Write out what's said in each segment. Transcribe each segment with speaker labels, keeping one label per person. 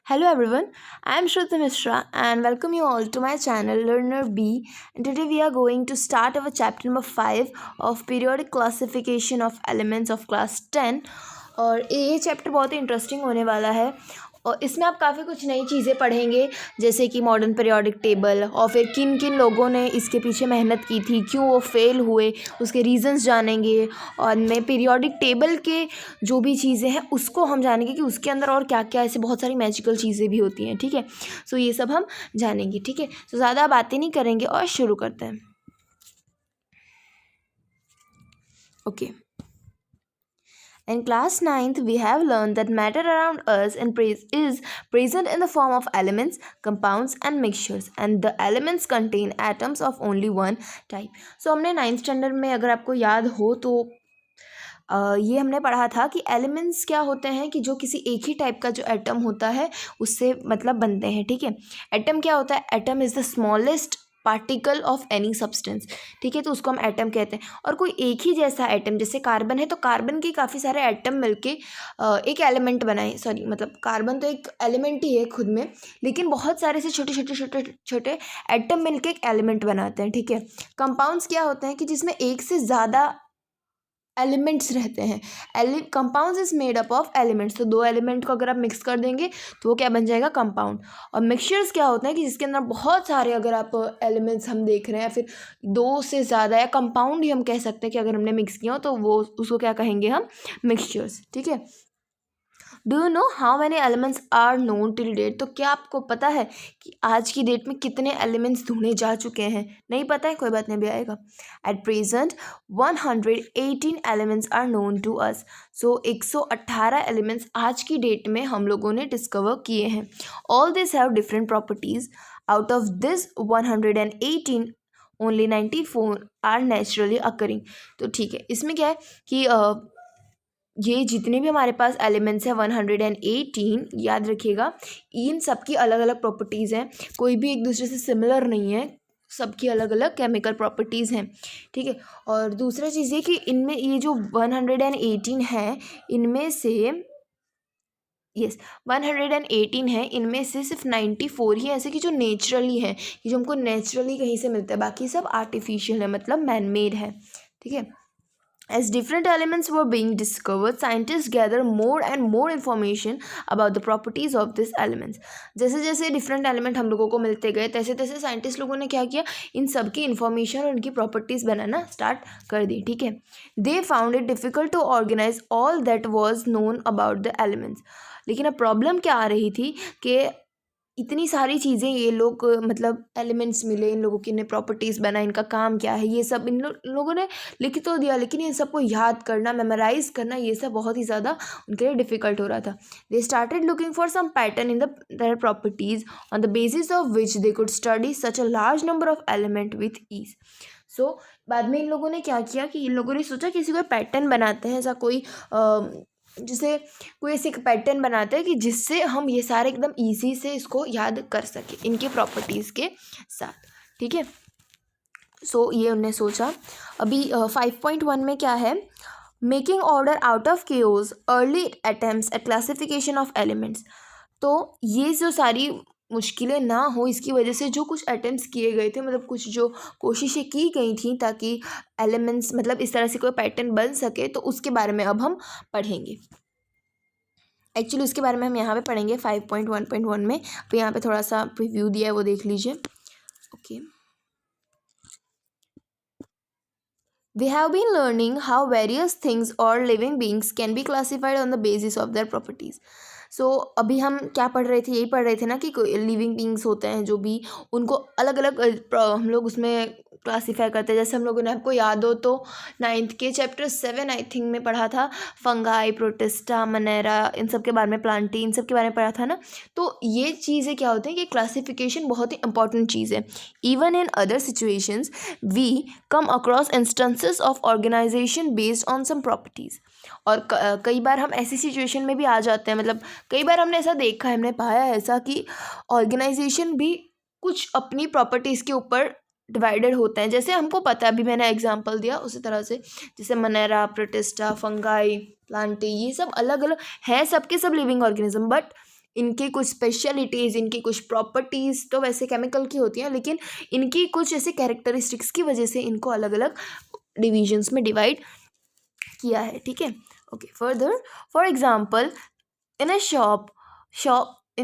Speaker 1: Hello everyone, I am Shruti Mishra and welcome you all to my channel Learner B. And today we are going to start our chapter number 5 of periodic classification of elements of class 10. और ये chapter बहुत ही interesting होने वाला है और इसमें आप काफ़ी कुछ नई चीज़ें पढ़ेंगे जैसे कि मॉडर्न पीरियोडिक टेबल और फिर किन किन लोगों ने इसके पीछे मेहनत की थी, क्यों वो फेल हुए, उसके रीजंस जानेंगे। और मैं पीरियोडिक टेबल के जो भी चीज़ें हैं उसको हम जानेंगे कि उसके अंदर और क्या क्या ऐसे बहुत सारी मैजिकल चीज़ें भी होती हैं। ठीक है, सो ये सब हम जानेंगे। ठीक है, सो ज़्यादा बातें नहीं करेंगे और शुरू करते हैं। Okay, in class 9th, we have learned that matter around us is present in the form of elements, compounds and mixtures, and the elements contain atoms of only one type. So हमने 9th standard में अगर आपको याद हो तो ये हमने पढ़ा था कि एलिमेंट्स क्या होते हैं कि जो किसी एक ही टाइप का जो एटम होता है उससे मतलब बनते हैं। ठीक है, एटम क्या होता है? Atom is the smallest particle of any substance. ठीक है, तो उसको हम एटम कहते हैं। और कोई एक ही जैसा एटम जैसे कार्बन है तो कार्बन के काफ़ी सारे एटम मिलके एक एलिमेंट बनाए, सॉरी मतलब कार्बन तो एक एलिमेंट ही है खुद में, लेकिन बहुत सारे से छोटे छोटे छोटे छोटे एटम मिलके एक एलिमेंट बनाते हैं। ठीक है, कंपाउंड्स क्या होते हैं कि जिसमें एक से ज़्यादा एलिमेंट्स रहते हैं। Compounds is made up of elements, तो दो एलिमेंट को अगर आप मिक्स कर देंगे तो वो क्या बन जाएगा? कंपाउंड। और मिक्सचर्स क्या होते हैं कि जिसके अंदर बहुत सारे अगर आप एलिमेंट्स हम देख रहे हैं या फिर दो से ज़्यादा या कंपाउंड ही हम कह सकते हैं कि अगर हमने मिक्स किया हो तो वो उसको क्या कहेंगे हम? मिक्सचर्स। ठीक है, do you know how many elements are known till date? तो क्या आपको पता है कि आज की डेट में कितने एलिमेंट्स ढूंढे जा चुके हैं? नहीं पता है, कोई बात नहीं, भी आएगा। At present 118 elements are known to us. So 118 elements आज की डेट में हम लोगों ने डिस्कवर किए हैं। All this have different properties. Out of this 118 only 94 are naturally occurring. तो ठीक है, इसमें क्या है कि ये जितने भी हमारे पास एलिमेंट्स हैं 118, याद रखिएगा इन सबकी अलग अलग प्रॉपर्टीज़ हैं, कोई भी एक दूसरे से सिमिलर नहीं है, सबकी अलग अलग केमिकल प्रॉपर्टीज़ हैं। ठीक है, और दूसरा चीज़ ये कि इनमें ये जो 118 है इनमें से 118 है, इनमें से सिर्फ 94 ही ऐसे कि जो नेचुरली है, कि जो हमको नेचुरली कहीं से मिलता है, बाकी सब आर्टिफिशियल है, मतलब मैन मेड है। ठीक है, as different elements were being discovered, scientists gather more and more information about the properties of these elements. जैसे जैसे डिफरेंट एलिमेंट हम लोगों को मिलते गए तैसे तैसे साइंटिस्ट लोगों ने क्या किया? इन सब की इन्फॉर्मेशन और इनकी प्रॉपर्टीज़ बनाना स्टार्ट कर दी। ठीक है, they found it difficult to organise all that was known about the elements. लेकिन अब प्रॉब्लम क्या आ रही थी कि इतनी सारी चीज़ें ये लोग मतलब एलिमेंट्स मिले, इन लोगों की ने प्रॉपर्टीज़ बना, इनका काम क्या है, ये सब इन लोगों ने लिख तो दिया, लेकिन इन सबको याद करना, मेमोराइज करना, ये सब बहुत ही ज़्यादा उनके लिए डिफ़िकल्ट हो रहा था। They started looking for some pattern in their properties on the basis of which they could study such a large number of element with ease. So बाद में इन लोगों ने क्या किया कि इन लोगों ने सोचा किसी को पैटर्न बनाते हैं, ऐसा कोई जिसे कोई ऐसे एक पैटर्न बनाते हैं कि जिससे हम ये सारे एकदम इजी से इसको याद कर सकें इनके प्रॉपर्टीज़ के साथ। ठीक है, सो ये उन्होंने सोचा। अभी 5.1 में क्या है? Making order out of chaos, early attempts at classification of elements. तो ये जो सारी मुश्किलें ना हो इसकी वजह से जो कुछ अटेम्प्ट्स किए गए थे, मतलब कुछ जो कोशिशें की गई थी ताकि एलिमेंट्स मतलब इस तरह से कोई पैटर्न बन सके, तो उसके बारे में अब हम पढ़ेंगे। एक्चुअली उसके बारे में हम यहाँ पे पढ़ेंगे 5.1.1 में। तो यहाँ पे थोड़ा सा प्रीव्यू दिया है, वो देख लीजिए। Okay, we have been learning how various things or living beings can be classified on the basis of their properties. सो अभी हम क्या पढ़ रहे थे? यही पढ़ रहे थे ना कि लिविंग बींग्स होते हैं जो भी, उनको अलग अलग हम लोग उसमें क्लासीफाई करते हैं। जैसे हम लोगों ने, आपको याद हो तो 9th के चैप्टर 7 आई थिंक में पढ़ा था, फंगाई, प्रोटिस्टा, मनेरा, इन सब के बारे में, प्लांटी, इन सब के बारे में पढ़ा था ना। तो ये चीज़ें क्या होती हैं कि क्लासिफिकेशन बहुत ही इंपॉर्टेंट चीज़ है। Even in other situations we come across instances of organisation based on some properties. और कई बार हम ऐसी सिचुएशन में भी आ जाते हैं, मतलब कई बार हमने ऐसा देखा है, हमने पाया है ऐसा कि ऑर्गेनाइजेशन भी कुछ अपनी प्रॉपर्टीज़ के ऊपर डिवाइडेड होते हैं। जैसे हमको पता है, अभी मैंने एग्जांपल दिया उसी तरह से, जैसे मनेरा, प्रोटिस्टा, फंगाई, प्लांटी, ये सब अलग अलग हैं, सबके सब लिविंग ऑर्गेनिज्म, बट इनके कुछ स्पेशलिटीज़, इनकी कुछ प्रॉपर्टीज़ तो वैसे केमिकल की होती हैं, लेकिन इनकी कुछ ऐसे कैरेक्टरिस्टिक्स की वजह से इनको अलग अलग डिविजन्स में डिवाइड किया है, ठीक है। Okay, further, for example, in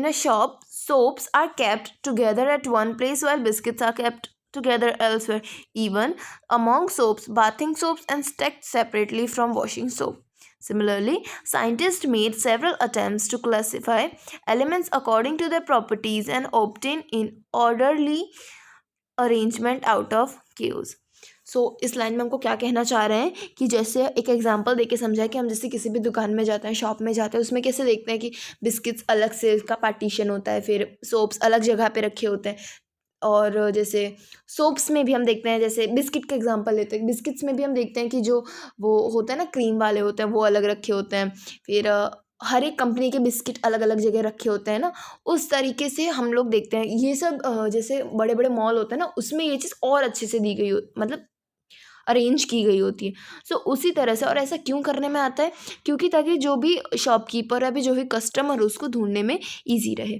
Speaker 1: a shop, soaps are kept together at one place while biscuits are kept together elsewhere. Even among soaps, bathing soaps and stacked separately from washing soap. Similarly, scientists made several attempts to classify elements according to their properties and obtain in orderly arrangement out of chaos. सो इस line में हमको क्या कहना चाह रहे हैं कि जैसे एक एग्जांपल देके समझाए कि हम जैसे किसी भी दुकान में जाते हैं, शॉप में जाते हैं, उसमें कैसे देखते हैं कि बिस्किट्स अलग से इसका पार्टीशन होता है, फिर सोप्स अलग जगह पे रखे होते हैं, और जैसे सोप्स में भी हम देखते हैं, जैसे बिस्किट का एग्जांपल लेते हैं, बिस्किट्स में भी हम देखते हैं कि जो वो होता है ना क्रीम वाले होते हैं वो अलग रखे होते हैं, फिर हर एक कंपनी के बिस्किट अलग अलग जगह रखे होते हैं ना, उस तरीके से हम लोग देखते हैं। ये सब जैसे बड़े बड़े मॉल होते हैं ना, उसमें ये चीज़ और अच्छे से दी गई हो, मतलब अरेंज की गई होती है। सो उसी तरह से, और ऐसा क्यों करने में आता है, क्योंकि ताकि जो भी शॉपकीपर है, अभी जो भी कस्टमर उसको ढूंढने में ईजी रहे,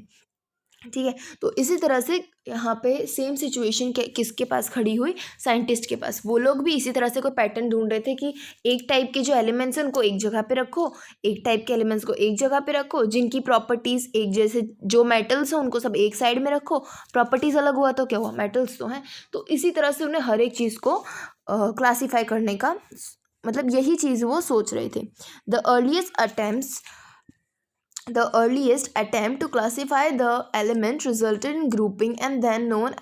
Speaker 1: ठीक है। तो इसी तरह से यहाँ पे सेम सिचुएशन किसके पास खड़ी हुई, साइंटिस्ट के पास। वो लोग भी इसी तरह से कोई पैटर्न ढूंढ रहे थे कि एक टाइप के जो एलिमेंट्स हैं उनको एक जगह पे रखो, एक टाइप के एलिमेंट्स को एक जगह पे रखो, जिनकी प्रॉपर्टीज़ एक जैसे, जो मेटल्स हैं उनको सब एक साइड में रखो, प्रॉपर्टीज़ अलग हुआ तो क्या हुआ, मेटल्स तो हैं। तो इसी तरह से उन्हें हर एक चीज़ को क्लासीफाई करने का, मतलब यही चीज़ वो सोच रहे थे। The earliest attempt to classify the element resulted in grouping and then known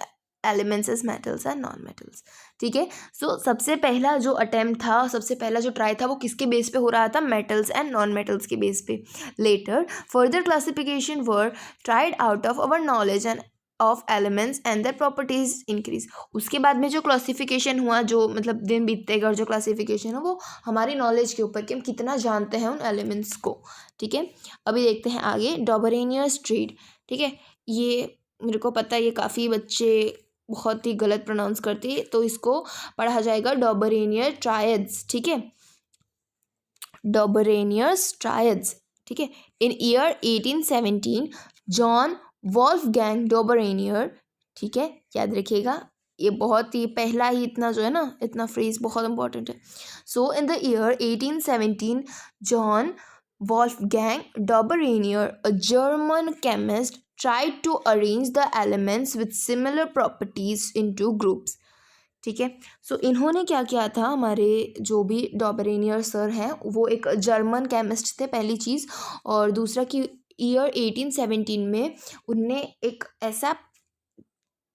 Speaker 1: elements as metals and non-metals, ठीक है। सो सबसे पहला जो अटेम्प्ट था, सबसे पहला जो ट्राई था, वो किसके बेस पे हो रहा था, मेटल्स एंड नॉन मेटल्स के बेस पे। Later further classification were tried out of our knowledge and of elements and their properties increase. उसके बाद में जो क्लासिफिकेशन हुआ, जो मतलब दिन बीतते गए, जो क्लासिफिकेशन है वो हमारी नॉलेज के ऊपर कि हम कितना जानते हैं उन एलिमेंट्स को, ठीक है। अभी देखते हैं आगे, डॉबरेनियस ट्रीड, ठीक है। ये मेरे को पता है ये काफ़ी बच्चे बहुत ही गलत प्रोनाउंस करते हैं, तो इसको पढ़ा जाएगा डॉबरेनियर ट्रायड्स, ठीक है, डॉबरेनियस ट्रायड्स, ठीक है। इन ईयर 1817 जॉन वॉल्फगैंग डॉबरेनियर, ठीक है, याद रखिएगा, ये बहुत ही पहला ही इतना जो है ना, इतना फ्रेज बहुत इंपॉर्टेंट है। So in the year 1817 John Wolfgang Dobereiner, a German chemist, tried to arrange the elements with similar properties into groups, ठीक है। सो इन्होंने क्या किया था, हमारे जो भी डॉबरेनियर सर हैं वो एक जर्मन केमिस्ट थे, पहली चीज़, और दूसरा कि ईयर 1817 में उनने एक ऐसा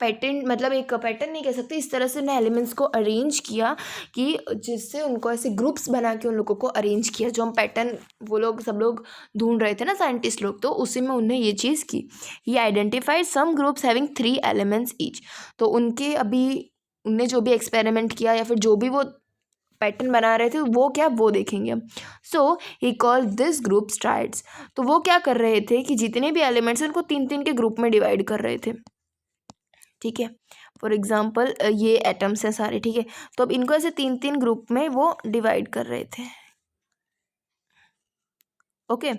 Speaker 1: पैटर्न, मतलब एक पैटर्न नहीं कह सकते, इस तरह से उन्हें एलिमेंट्स को अरेंज किया कि जिससे उनको ऐसे ग्रुप्स बना के उन लोगों को अरेंज किया, जो हम पैटर्न वो लोग सब लोग ढूंढ रहे थे ना, साइंटिस्ट लोग, तो उसी में उन्हें ये चीज़ की। He identified some groups having 3 elements each. तो उनके अभी उनने जो भी एक्सपेरिमेंट किया या फिर जो भी वो पैटर्न बना रहे थे वो क्या, वो देखेंगे हम। सो ही कॉल दिस ग्रुप ट्राइड्स। तो वो क्या कर रहे थे कि जितने भी एलिमेंट्स हैं उनको 3-3 के ग्रुप में डिवाइड कर रहे थे, ठीक है। फॉर एग्जाम्पल ये एटम्स हैं सारे, ठीक है, तो अब इनको ऐसे 3-3 ग्रुप में वो डिवाइड कर रहे थे, ओके।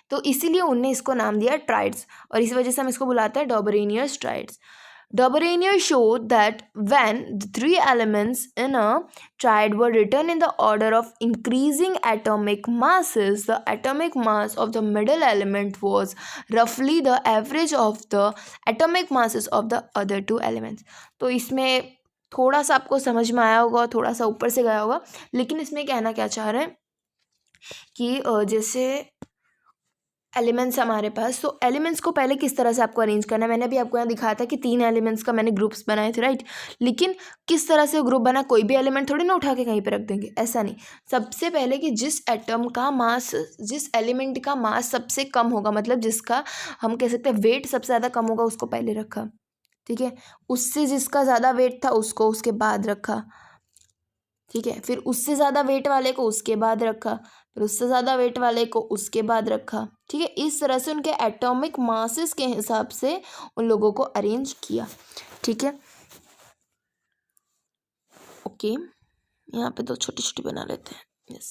Speaker 1: तो इसीलिए उनने इसको नाम दिया ट्राइड्स, और इस वजह से हम इसको बुलाते हैं डॉबरेनियस triads. Dobereiner showed that when the 3 elements in a triad were written in the order of increasing atomic masses, the atomic mass of the middle element was roughly the average of the atomic masses of the other 2 elements. तो इसमें थोड़ा सा आपको समझ में आया होगा, थोड़ा सा ऊपर से गया होगा, लेकिन इसमें कहना क्या चाह रहे हैं कि जैसे एलिमेंट्स हमारे पास, तो एलिमेंट्स को पहले किस तरह से आपको अरेंज करना है, मैंने अभी आपको यहाँ दिखाया था कि 3 एलिमेंट्स का मैंने ग्रुप्स बनाए थे, राइट। लेकिन किस तरह से ग्रुप बना, कोई भी एलिमेंट थोड़ी ना उठा के कहीं पे रख देंगे, ऐसा नहीं। सबसे पहले कि जिस एटम का मास, जिस एलिमेंट का मास सबसे कम होगा, मतलब जिसका हम कह सकते हैं वेट सबसे ज़्यादा कम होगा, उसको पहले रखा, ठीक है। उससे जिसका ज़्यादा वेट था उसको उसके बाद रखा, ठीक है। फिर उससे ज़्यादा वेट वाले को उसके बाद रखा, फिर उससे ज़्यादा वेट वाले को उसके बाद रखा, ठीक है। इस तरह से उनके एटॉमिक मासेस के हिसाब से उन लोगों को अरेंज किया, ठीक है, ओके। यहाँ पे 2 छोटी छोटी बना लेते हैं, यस।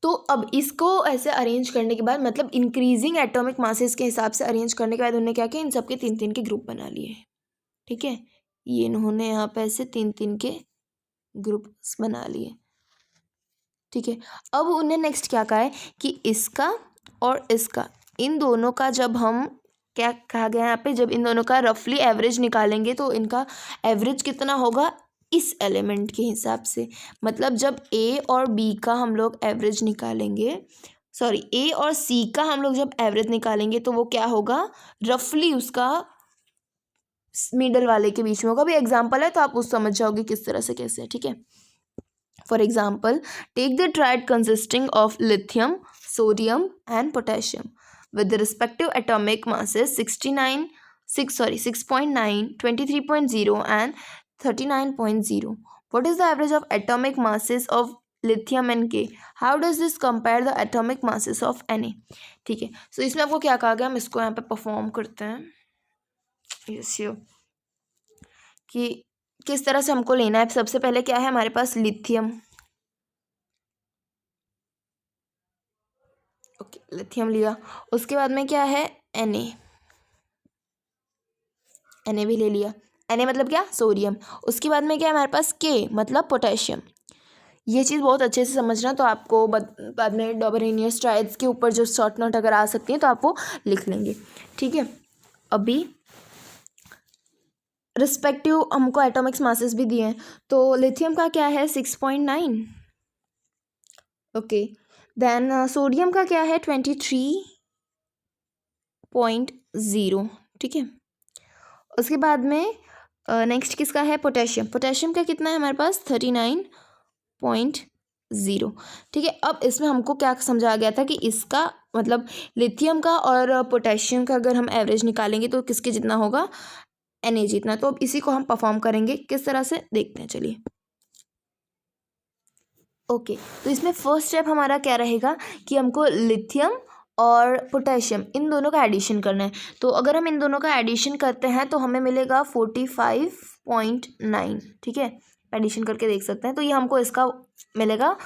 Speaker 1: तो अब इसको ऐसे अरेंज करने के बाद, मतलब इंक्रीजिंग एटॉमिक मासेस के हिसाब से अरेंज करने के बाद उन्होंने क्या किया, इन सब के 3-3 के ग्रुप बना लिए। ठीक है, ये इन्होंने यहाँ पे ऐसे 3-3 के ग्रुप्स बना लिए। ठीक है, अब उन्हें नेक्स्ट क्या कहा है कि इसका और इसका, इन दोनों का जब हम, क्या कहा गया यहाँ पे, जब इन दोनों का रफली एवरेज निकालेंगे तो इनका एवरेज कितना होगा इस एलिमेंट के हिसाब से। मतलब जब ए और बी का हम लोग एवरेज निकालेंगे, सॉरी ए और सी का हम लोग जब एवरेज निकालेंगे तो वो क्या होगा, रफली उसका मिडल वाले के बीच में होगा। अभी एग्जाम्पल है तो आप उस समझ जाओगे किस तरह से कैसे है। ठीक है, for example, take the triad consisting of lithium, sodium and potassium with the respective atomic masses 6.9, 23.0 and 39.0. What is the average of atomic masses of lithium and K? How does this compare the atomic masses of Na? ठीक है, so इसमें आपको क्या कहा गया, हम इसको यहाँ पे परफॉर्म करते हैं। yes, कि किस तरह से हमको लेना है। सबसे पहले क्या है हमारे पास, लिथियम। ओके, लिथियम लिया। उसके बाद में क्या है, Na। Na भी ले लिया। Na मतलब क्या, सोडियम। उसके बाद में क्या है हमारे पास, K मतलब पोटेशियम। ये चीज़ बहुत अच्छे से समझना, तो आपको बाद में डॉबरेनियस ट्रायड्स के ऊपर जो शॉर्ट नोट अगर आ सकती है तो आप वो लिख लेंगे। ठीक है, अभी रिस्पेक्टिव हमको एटॉमिक्स मासेस भी दिए हैं, तो लिथियम का क्या है 6.9। ओके, देन सोडियम का क्या है 23.0। ठीक है, उसके बाद में नेक्स्ट किसका है, पोटेशियम। पोटेशियम का कितना है हमारे पास 39.0। ठीक है, अब इसमें हमको क्या समझा गया था कि इसका मतलब लिथियम का और पोटेशियम का अगर हम एवरेज निकालेंगे तो किसके जितना होगा, Na जितना। तो अब इसी को हम परफॉर्म करेंगे, किस तरह से देखते हैं, चलिए। ओके, तो इसमें फर्स्ट स्टेप हमारा क्या रहेगा कि हमको लिथियम और पोटेशियम इन दोनों का एडिशन करना है। तो अगर हम इन दोनों का एडिशन करते हैं तो हमें मिलेगा 45.9। ठीक है, एडिशन करके देख सकते हैं, तो ये हमको इसका मिलेगा,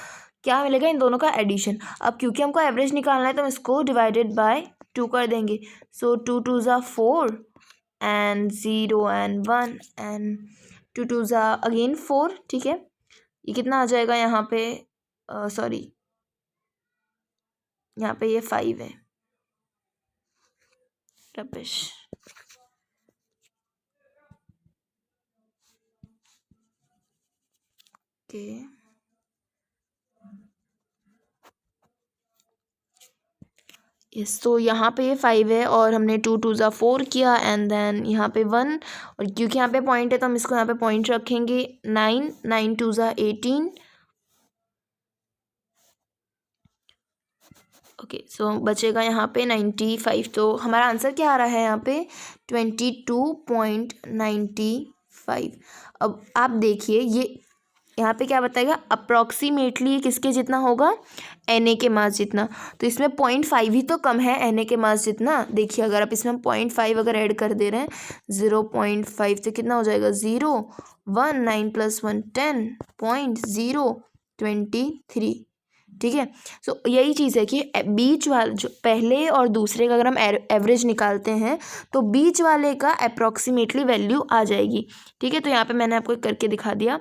Speaker 1: क्या मिलेगा, इन दोनों का एडिशन। अब क्योंकि हमको एवरेज निकालना है तो हम इसको डिवाइडेड बाय 2 कर देंगे। सो 2 2 ज़ा 4 एंड 0 एंड 1 एंड 2 2 ज़ा अगेन 4। ठीक है, ये कितना आ जाएगा यहाँ पे, सॉरी यहाँ पे ये 5 है, रबिश। ओके, यस, तो यहाँ पे ये 5 है और हमने 2 2 ज़ा 4 किया एंड देन यहाँ पे 1, और क्योंकि यहाँ पे पॉइंट है तो हम इसको यहाँ पे पॉइंट रखेंगे। 9 9 2 ज़ा 18। ओके, सो बचेगा यहाँ पे 95। तो हमारा आंसर क्या आ रहा है यहाँ पे 22.95। अब आप देखिए ये यहाँ पे क्या बताएगा, अप्रॉक्सीमेटली किसके जितना होगा, Na के मास जितना। तो इसमें 0.5 ही तो कम है Na के मास जितना। देखिए अगर आप इसमें 0.5 अगर ऐड कर दे रहे हैं, 0.5 तो कितना हो जाएगा, 0 1 9 + 1 10 0.023। ठीक है, सो यही चीज़ है कि बीच वाले जो पहले और दूसरे का अगर हम एवरेज निकालते हैं तो बीच वाले का अप्रॉक्सीमेटली वैल्यू आ जाएगी। ठीक है, तो यहाँ पे मैंने आपको करके दिखा दिया।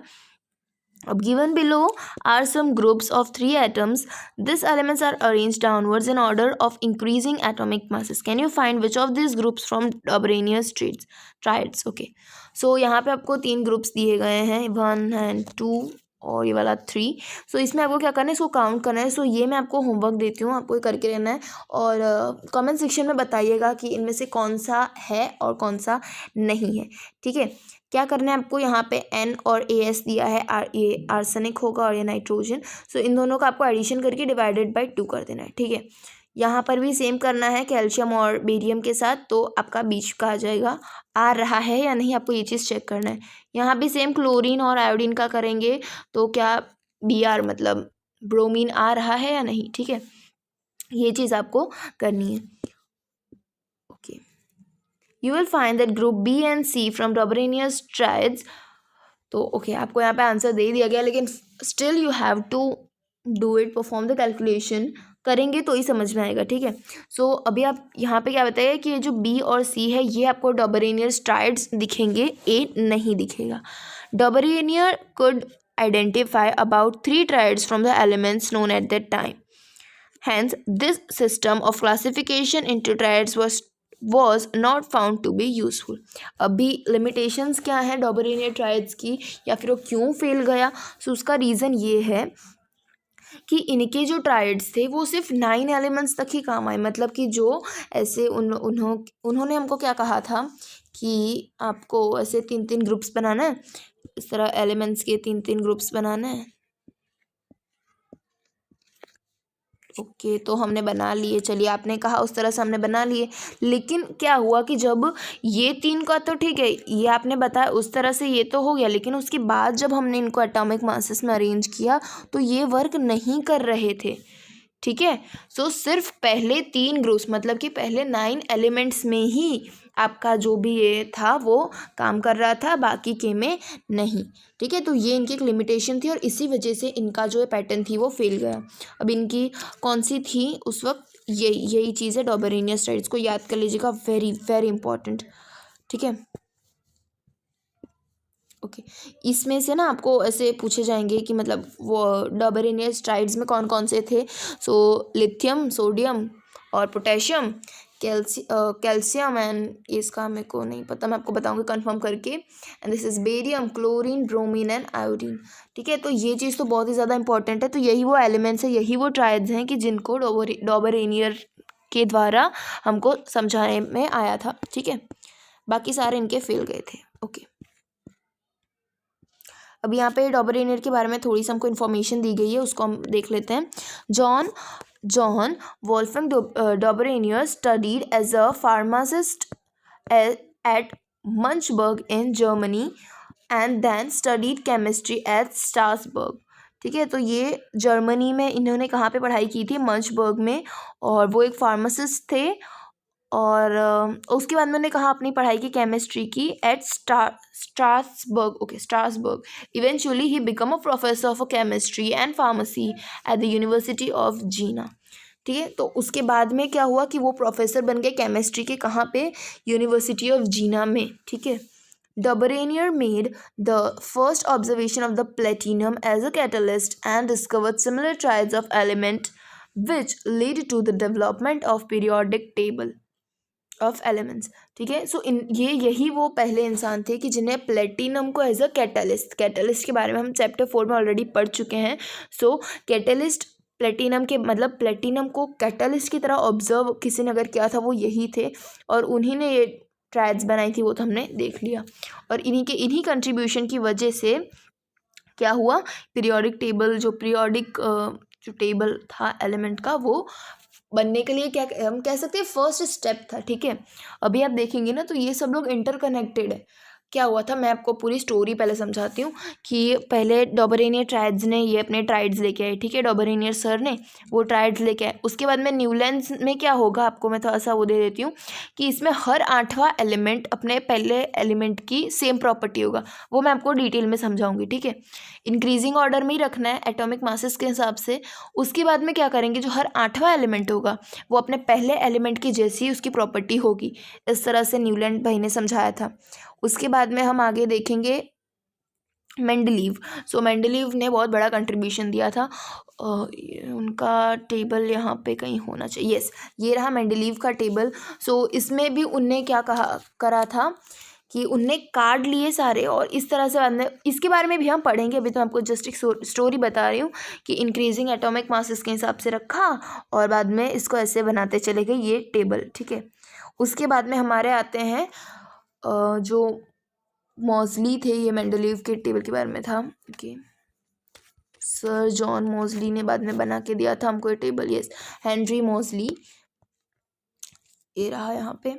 Speaker 1: अब given below are some groups of 3 atoms. These elements are arranged downwards in order of increasing atomic masses. Can you find which of these groups from Arrhenius triads? Okay, so यहाँ पे आपको 3 ग्रुप्स दिए गए हैं, 1 and 2 और ये वाला 3। सो इसमें आपको क्या करना है, इसको काउंट करना है। सो ये मैं आपको होमवर्क देती हूँ, आपको ये करके रहना है और कमेंट सेक्शन में बताइएगा कि इनमें से कौन सा है और कौन सा नहीं है। ठीक है, क्या करना है आपको, यहाँ पे N और AS दिया है, ये आर्सेनिक होगा और ये नाइट्रोजन। सो इन दोनों का आपको एडिशन करके डिवाइडेड बाय 2 कर देना है। ठीक है, यहाँ पर भी सेम करना है कैल्शियम और बेरियम के साथ, तो आपका बीच का आ जाएगा, आ रहा है या नहीं आपको ये चीज़ चेक करना है। यहाँ भी सेम क्लोरीन और आयोडीन का करेंगे तो क्या Br मतलब ब्रोमीन आ रहा है या नहीं। ठीक है, ये चीज़ आपको करनी है। Okay, you will find that group B and C from Arrhenius triads। तो ओके, आपको यहाँ पे आंसर दे दिया गया, लेकिन still you have to do it, perform the calculation करेंगे तो ही समझ में आएगा, ठीक है। सो अभी आप यहाँ पे क्या बताइए कि ये जो बी और सी है ये आपको डॉबरेनियर स्ट्राइड्स दिखेंगे, ए नहीं दिखेगा। डॉबरेनियर could identify about 3 triads from the elements known at that time. Hence, this system of classification into triads was not found to be useful. अभी limitations क्या है डॉबरेनियर ट्रायड्स की, या फिर वो क्यों फेल गया? सो उसका रीज़न ये है कि इनके जो ट्रायड्स थे वो सिर्फ 9 एलिमेंट्स तक ही काम आए। मतलब कि जो ऐसे उन्होंने हमको क्या कहा था कि आपको ऐसे 3-3 ग्रुप्स बनाना है, इस तरह एलिमेंट्स के 3-3 ग्रुप्स बनाना है। ओके, तो हमने बना लिए, चलिए आपने कहा उस तरह से हमने बना लिए। लेकिन क्या हुआ कि जब ये 3 का तो ठीक है, ये आपने बताया उस तरह से ये तो हो गया, लेकिन उसके बाद जब हमने इनको एटॉमिक मासेस में अरेंज किया तो ये वर्क नहीं कर रहे थे, ठीक है। सो सिर्फ पहले 3 ग्रुप्स, मतलब कि पहले 9 एलिमेंट्स में ही आपका जो भी ये था वो काम कर रहा था, बाकी के में नहीं, ठीक है। तो ये इनकी एक लिमिटेशन थी और इसी वजह से इनका जो पैटर्न थी वो फेल गया। अब इनकी कौन सी थी उस वक्त, यही चीज़ है डॉबरेनियर स्ट्राइड्स, को याद कर लीजिएगा, वेरी वेरी इंपॉर्टेंट, ठीक है। ओके, इसमें से ना आपको ऐसे पूछे जाएंगे कि मतलब वो डॉबरेनियर स्ट्राइड्स में कौन कौन से थे। सो लिथियम, सोडियम और पोटेशियम, कैल्शियम एंड इसका मेरे को नहीं पता, मैं आपको बताऊंगी कंफर्म करके। And this is barium, chlorine, bromine and iodine, ठीक है। तो ये चीज़ तो बहुत ही ज़्यादा इंपॉर्टेंट है। तो यही वो एलिमेंट्स हैं, यही वो ट्राइड्स हैं कि जिनको डॉबरेनियर के द्वारा हमको समझाने में आया था, ठीक है। बाकी सारे इनके फेल गए थे। ओके, अब यहाँ पे डॉबरेनियर के बारे में थोड़ी सी हमको इन्फॉर्मेशन दी गई है, उसको हम देख लेते हैं। John Wolfgang Dobereiner studied as a pharmacist at Munchberg in Germany and then studied chemistry at Strasbourg, ठीक है। तो ये जर्मनी में इन्होंने कहाँ पे पढ़ाई की थी? मंचबर्ग में, और वो एक फार्मासिस्ट थे। और उसके बाद मैंने कहा अपनी पढ़ाई की केमिस्ट्री की at Strasbourg, okay Strasbourg. Eventually he become a professor of chemistry and pharmacy at the University of Jena, ठीक है। तो उसके बाद में क्या हुआ कि वो प्रोफेसर बन गए केमिस्ट्री के, कहाँ पे? यूनिवर्सिटी ऑफ जीना में, ठीक है। Dobereiner made the first observation of the platinum as a catalyst and discovered similar triads of element which lead to the development of periodic table of elements, ठीक है। सो यही वो पहले इंसान थे कि जिन्हें प्लेटिनम को एज अ कैटलिस्ट के बारे में हम चैप्टर 4 में ऑलरेडी पढ़ चुके हैं। सो कैटलिस्ट प्लेटिनम के मतलब प्लेटिनम को कैटलिस्ट की तरह ऑब्जर्व किसी ने अगर किया था वो यही थे, और उन्हीं ने ये ट्रायड्स बनाई थी, वो तो हमने देख लिया। और इन्हीं कंट्रीब्यूशन की वजह से क्या हुआ, पीरियोडिक टेबल जो टेबल था एलिमेंट का वो बनने के लिए क्या हम कह सकते हैं फर्स्ट स्टेप था, ठीक है। अभी आप देखेंगे ना तो ये सब लोग इंटरकनेक्टेड है। क्या हुआ था, मैं आपको पूरी स्टोरी पहले समझाती हूँ कि पहले डॉबरेनियर ट्राइड्स ने ये अपने ट्राइड्स लेके आए, ठीक है। डॉबरेनियर सर ने वो ट्राइड्स लेके आए। उसके बाद में न्यूलैंड्स में क्या होगा, आपको मैं थोड़ा सा वो दे देती हूँ कि इसमें हर 8वां एलिमेंट अपने पहले एलिमेंट की सेम प्रॉपर्टी होगा, वो मैं आपको डिटेल में समझाऊंगी, ठीक है। इंक्रीजिंग ऑर्डर में ही रखना है एटॉमिक मासेस के हिसाब से। उसके बाद में क्या करेंगे, जो हर 8वां एलिमेंट होगा वो अपने पहले एलिमेंट की जैसी उसकी प्रॉपर्टी होगी। इस तरह से न्यूलैंड भाई ने समझाया था। उसके बाद में हम आगे देखेंगे मेंडलीव। सो मेंडलीव ने बहुत बड़ा कंट्रीब्यूशन दिया था। उनका टेबल यहाँ पे कहीं होना चाहिए, यस ये रहा मेंडलीव का टेबल। सो इसमें भी उनने क्या करा था कि उनने कार्ड लिए सारे, और इस तरह से बाद में इसके बारे में भी हम पढ़ेंगे। अभी तो आपको जस्ट एक स्टोरी बता रही हूँ कि इंक्रीजिंग एटॉमिक मासेस के हिसाब से रखा और बाद में इसको ऐसे बनाते चले गए ये टेबल, ठीक है। उसके बाद में हमारे आते हैं जो मॉजली थे, ये मेंडलीव के टेबल के बारे में था कि सर जॉन मॉजली ने बाद में बना के दिया था हमको ये टेबल, यस हेनरी मॉजली, ये रहा यहाँ पे।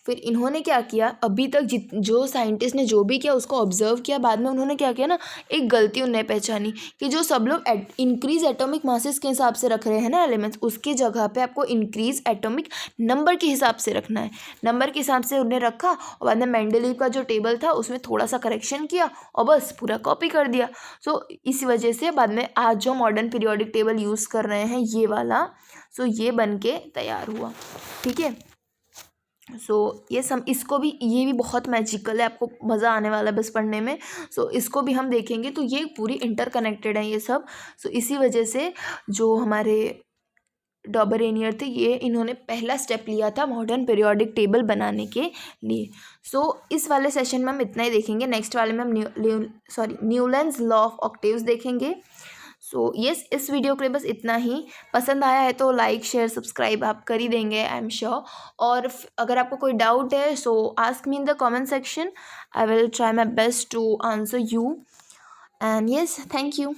Speaker 1: फिर इन्होंने क्या किया, अभी तक जो साइंटिस्ट ने जो भी किया उसको ऑब्जर्व किया, बाद में उन्होंने क्या किया ना, एक गलती उन्होंने पहचानी कि जो सब लोग इंक्रीज एटॉमिक मासेस के हिसाब से रख रहे हैं ना एलिमेंट्स, उसकी जगह पे आपको इंक्रीज एटॉमिक नंबर के हिसाब से रखना है। नंबर के हिसाब से उन्हें रखा और बाद में मेंडलीव का जो टेबल था उसमें थोड़ा सा करेक्शन किया और बस पूरा कॉपी कर दिया। सो इस वजह से बाद में आज जो मॉडर्न पीरियोडिक टेबल यूज़ कर रहे हैं ये वाला, सो ये बन के तैयार हुआ। ठीक है, सो ये इसको भी, ये भी बहुत मैजिकल है, आपको मज़ा आने वाला है बस पढ़ने में। सो इसको भी हम देखेंगे, तो ये पूरी इंटरकनेक्टेड है ये सब। सो इसी वजह से जो हमारे डॉबरेनियर थे, ये इन्होंने पहला स्टेप लिया था मॉडर्न पीरियोडिक टेबल बनाने के लिए। सो इस वाले सेशन में हम इतना ही देखेंगे। नेक्स्ट वाले में हम न्यूलैंड्स लॉ ऑफ ऑक्टेव्स देखेंगे। सो यस, इस वीडियो के लिए बस इतना ही। पसंद आया है तो लाइक शेयर सब्सक्राइब आप कर ही देंगे, आई एम श्योर। और अगर आपको कोई डाउट है so ask me in the comment section, I will try my best to answer you. And yes, thank you.